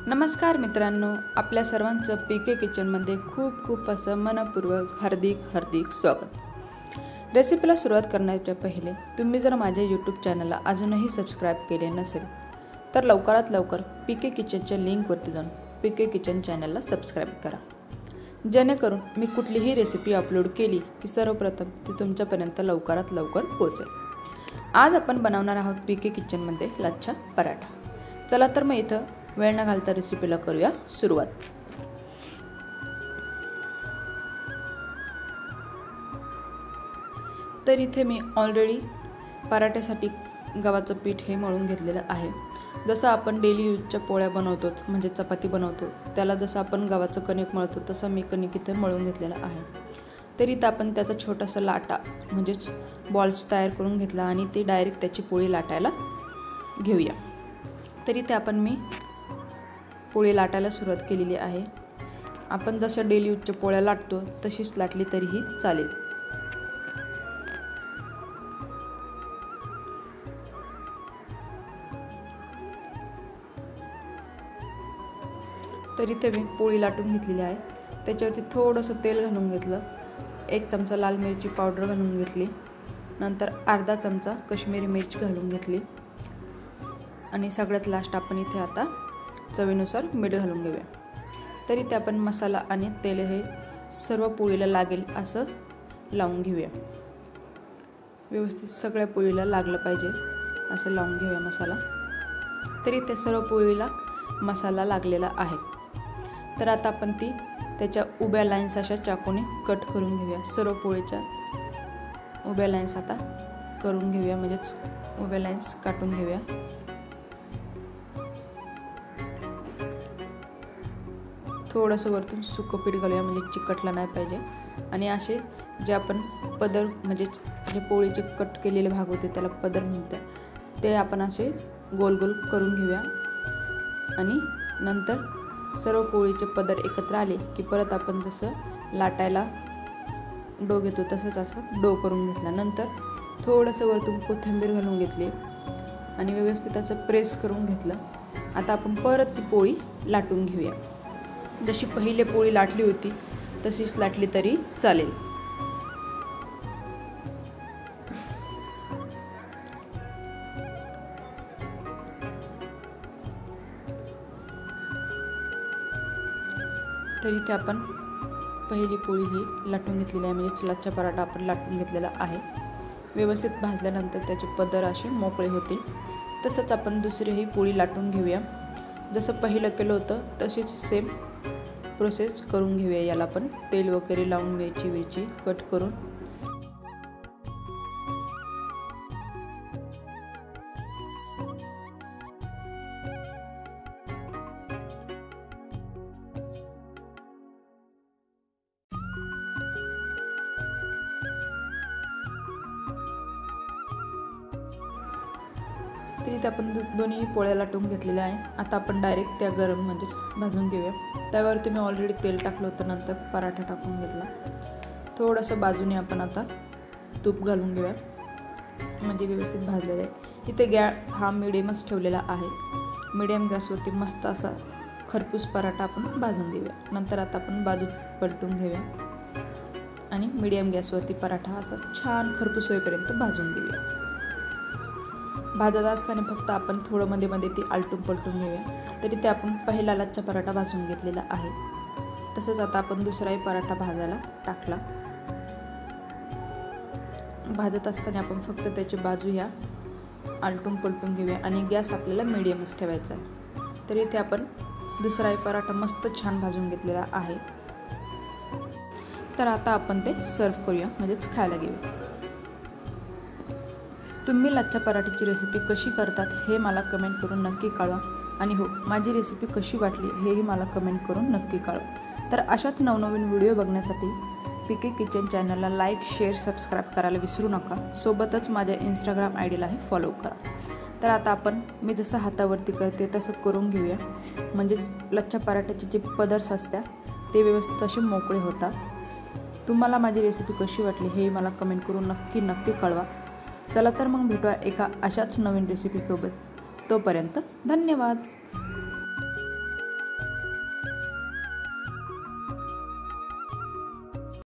नमस्कार मित्रांनो, आपल्या सर्वांचं पीके किचनमध्ये खूप असं मनपूर्वक हार्दिक स्वागत। रेसिपीला सुरुवात करण्याच्या पहिले तुम्ही जर माझ्या यूट्यूब चॅनलला अजूनही सबस्क्राइब केले नसेल तर लवकरात लवकर पीके किचनच्या लिंकवरती जाऊन पीके किचन चॅनलला सबस्क्राइब करा, जेणेकरून मी कुठलीही रेसिपी अपलोड केली की सर्वप्रथम ती तुमच्यापर्यंत लवकरात लवकर पोहोचेल। आज आपण बनवणार आहोत पीके किचनमध्ये लच्छा पराठा। चला तर मग इथं वेळ न घालता रेसिपीला करूया सुरुवात। तर इथे मी ऑलरेडी पराठ्यासाठी गव्हाचं पीठ हे मळून घेतलेलं आहे। जसं आपण डेली यूजच्या पोळ्या बनवतो म्हणजे चपाती बनवतो त्याला जसं आपण गव्हाचं कणिक मळतो तसं मी कणिक इथे मळून घेतलेलं आहे। तरी तर आपण त्याचा छोटासा लाटा म्हणजेच बॉल्स तयार करून घेतला आणि ते डायरेक्ट त्याची पोळी लाटायला घेऊया। तरी ते आपण मी पोळी लाटायला सुरुवात केलेली आहे। आपण जसं डेली यूजच्या पोळ्या लाटतो तशीच लाटली तरीही चालेल। तरी ते मी पोळी लाटून घेतलेली आहे। त्याच्यावरती थोडंसं तेल घालून घेतलं, 1 चमचा लाल मिरची पावडर घालून घेतली, नंतर अर्धा चमचा काश्मीरी मिरची घालून घेतली आणि सगळ्यात लास्ट आपण इथे आता चवीनुसार मीठ घालून घेऊया। तरी ते आपण मसाला आणि तेल हे सर्व पोळीला लागेल असं लावून घेऊया। व्यवस्थित सगळ्या पोळीला लागलं पाहिजे असं लावून घेऊया मसाला। तरी ते सर्व पोळीला मसाला लागलेला आहे। तर आता आपण ती त्याच्या उभ्या लाईन्स अशा चाकूने कट करून घेऊया। सर्व पोळीच्या उभ्या लाईन्स आता करून घेऊया, म्हणजेच उभ्या लाईन्स काटून घेऊया। थोडंसं वरतून सुकं पीठ घालूया म्हणजे चिकटला नाही पाहिजे। आणि असे जे आपण पदर म्हणजेच जे पोळीचे कट केलेले भाग होते त्याला पदर म्हणतात ते आपण असे गोल गोल करून घेऊया। आणि नंतर सर्व पोळीचे पदर एकत्र आले की परत आपण जसं लाटायला डो घेतो तसंच असं डो करून घेतला। नंतर थोडंसं वरतून कोथिंबीर घालून घेतली आणि व्यवस्थित असं प्रेस करून घेतलं। आता आपण परत ती पोळी लाटून घेऊया। जशी पहिले पोळी लाटली होती तशीच लाटली तरी चालेल। तरी ते आपण पहिली पोळी ही लाटून घेतलेली आहे, म्हणजे लच्छा पराठा आपण लाटून घेतलेला आहे। व्यवस्थित भाजल्यानंतर त्याचे पदर असे मोकळे होतील। तसंच आपण दुसरीही पोळी लाटून घेऊया। जसं पहिलं केलं होतं तशीच सेम प्रोसेस करून घेऊया। याला पण तेल वगैरे लावून वेची कट करून तरी ते आपण दोन्ही पोळ्या लाटून घेतलेल्या आहे। आता आपण डायरेक्ट त्या गरम म्हणजेच भाजून घेऊया। त्यावरती मी ऑलरेडी तेल टाकलं होतं, नंतर पराठा टाकून घेतला। थोडंसं बाजूने आपण आता तूप घालून घेऊया म्हणजे व्यवस्थित भाजलेलं आहे। इथे गॅस हा मिडियमच ठेवलेला आहे। मिडियम गॅसवरती मस्त असा खरपूस पराठा आपण भाजून घेऊया। नंतर आता आपण बाजू पलटून घेऊया आणि मिडियम गॅसवरती पराठा असा छान खरपूस होईपर्यंत भाजून घेऊया। भाजत असताना फक्त आपण थोडं मध्ये ती आलटून पलटून घेऊया। तरी ते आपण पहिला लच्छा पराठा भाजून घेतलेला आहे। तसंच आता आपण दुसराही पराठा भाजायला टाकला। भाजत असताना आपण फक्त त्याची बाजू ह्या आलटून पलटून घेऊया आणि गॅस आपल्याला मिडियमच ठेवायचा आहे। तरी ते आपण दुसराही पराठा मस्त छान भाजून घेतलेला आहे। तर आता आपण ते सर्व करूया म्हणजेच खायला घेऊया। तुम्ही लच्छा पराठ्याची रेसिपी कशी करतात हे मला कमेंट करून नक्की कळवा। आणि हो, माझी रेसिपी कशी वाटली हेही मला कमेंट करून नक्की कळवा। तर अशाच नवनवीन व्हिडिओ बघण्यासाठी पीके किचन चॅनलला लाईक, शेअर, सबस्क्राईब करायला विसरू नका। सोबतच माझ्या इंस्टाग्राम आयडीलाही फॉलो करा। तर आता आपण मी जसं हातावरती करते तसं करून घेऊया, म्हणजेच लच्छा पराठ्याचे जे पदर्स असतात ते व्यवस्थित असे मोकळे होतात। तुम्हाला माझी रेसिपी कशी वाटली हे मला कमेंट करून नक्की कळवा। चला तर मग भेटूया एका अशाच नवीन रेसिपीसोबत। तोपर्यंत धन्यवाद।